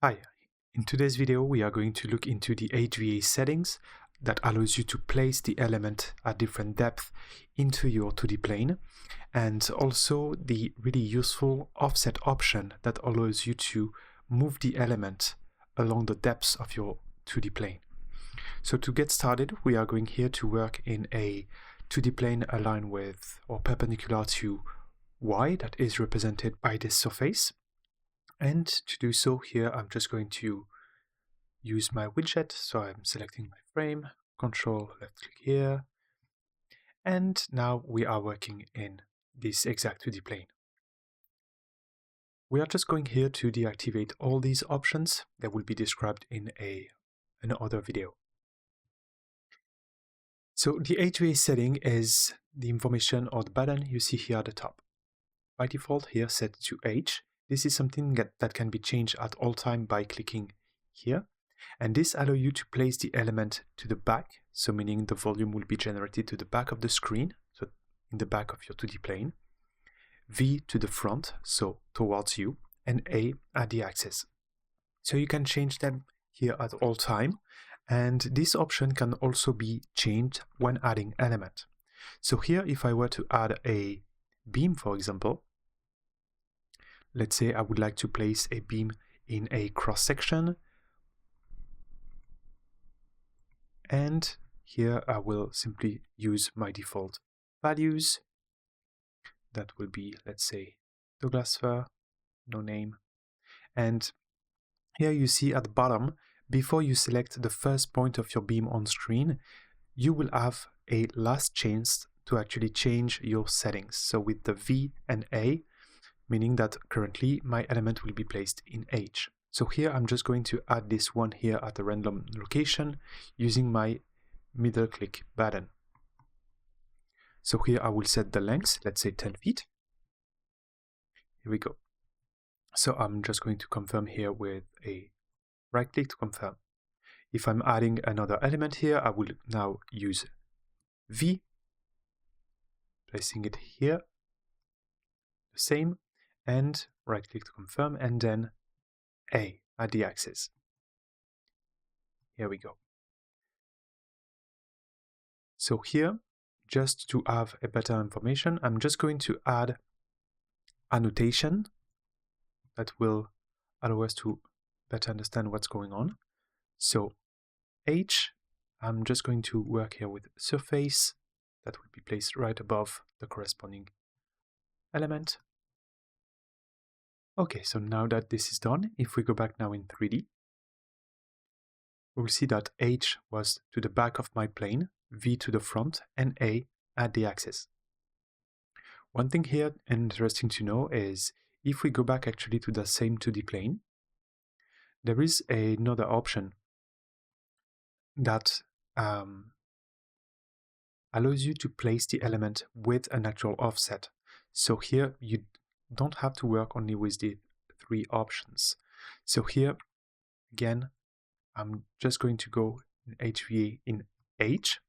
Hi, in today's video we are going to look into the HVA settings that allows you to place the element at different depth into your 2D plane, and also the really useful offset option that allows you to move the element along the depths of your 2D plane. So to get started, we are going here to work in a 2D plane aligned with or perpendicular to Y that is represented by this surface. And to do so here, I'm just going to use my widget. So I'm selecting my frame, Control left click here. And now we are working in this exact 2D plane. We are just going here to deactivate all these options that will be described in another video. So the HVA setting is the information or the button you see here at the top. By default here set to H. This is something that can be changed at all time by clicking here. And this allows you to place the element to the back, so meaning the volume will be generated to the back of the screen, so in the back of your 2D plane. V to the front, so towards you, and A at the axis. So you can change them here at all time, and this option can also be changed when adding element. So here, if I were to add a beam, for example, let's say I would like to place a beam in a cross-section, and here I will simply use my default values. That will be, let's say, Douglas fir, no name. And here you see at the bottom, before you select the first point of your beam on screen, you will have a last chance to actually change your settings. So with the V and A, meaning that currently my element will be placed in H. So here I'm just going to add this one here at a random location using my middle click button. So here I will set the length, let's say 10 feet. Here we go. So I'm just going to confirm here with a right click to confirm. If I'm adding another element here, I will now use V, placing it here, the same, and right click to confirm, and then A at the axis. Here we go. So here, just to have a better information, I'm just going to add annotation that will allow us to better understand what's going on. So H, I'm just going to work here with surface that will be placed right above the corresponding element. Okay, so now that this is done, if we go back now in 3D, we will see that H was to the back of my plane, V to the front, and A at the axis. One thing here interesting to know is if we go back actually to the same 2D plane, there is another option that allows you to place the element with an actual offset. So here you don't have to work only with the three options. So here, again, I'm just going to go in HVA in H,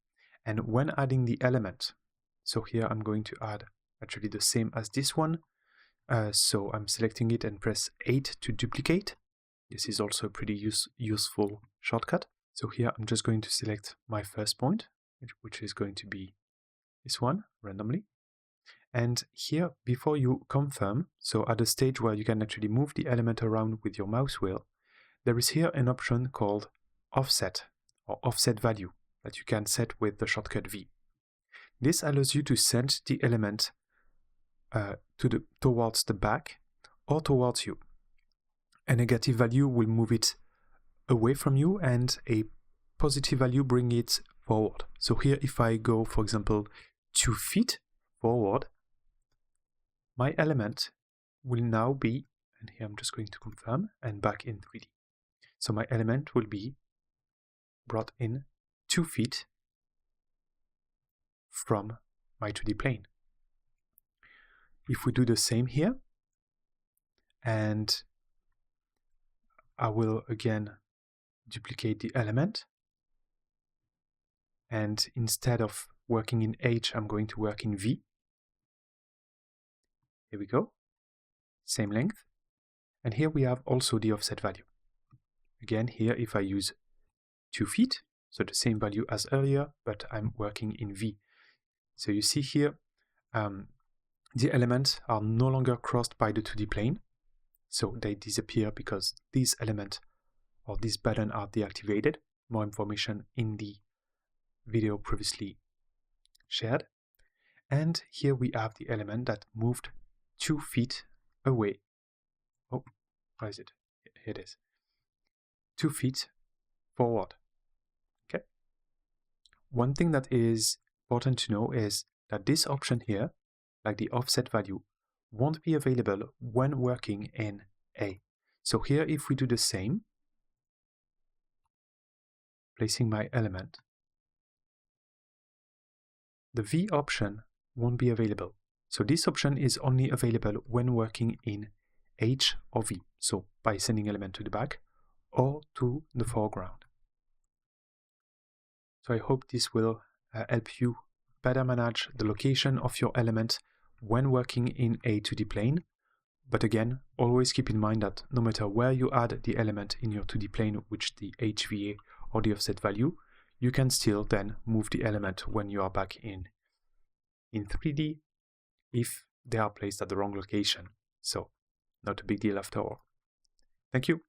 and when adding the element, so here I'm going to add actually the same as this one. So I'm selecting it and press 8 to duplicate. This is also a pretty useful shortcut. So here I'm just going to select my first point, which is going to be this one randomly. And here, before you confirm, so at the stage where you can actually move the element around with your mouse wheel, there is here an option called offset or offset value that you can set with the shortcut V. This allows you to send the element towards the back or towards you. A negative value will move it away from you, and a positive value bring it forward. So here, if I go, for example, 2 feet forward, my element will now be, and here I'm just going to confirm, and back in 3D. So my element will be brought in 2 feet from my 2D plane. If we do the same here, and I will again duplicate the element, and instead of working in H, I'm going to work in V. Here we go, same length, and here we have also the offset value. again here if I use 2 feet, so the same value as earlier, but I'm working in V. So you see here, the elements are no longer crossed by the 2D plane, so they disappear because these elements or this button are deactivated. More information in the video previously shared. And here we have the element that moved 2 feet away. Oh, where is it? Here it is. 2 feet forward. Okay. One thing that is important to know is that this option here, like the offset value, won't be available when working in A. So here if we do the same, placing my element, the V option won't be available. So this option is only available when working in H or V, so by sending element to the back or to the foreground. So I hope this will help you better manage the location of your element when working in a 2D plane. But again, always keep in mind that no matter where you add the element in your 2D plane, which the HVA or the offset value, you can still then move the element when you are back in 3D if they are placed at the wrong location. So not a big deal after all. Thank you.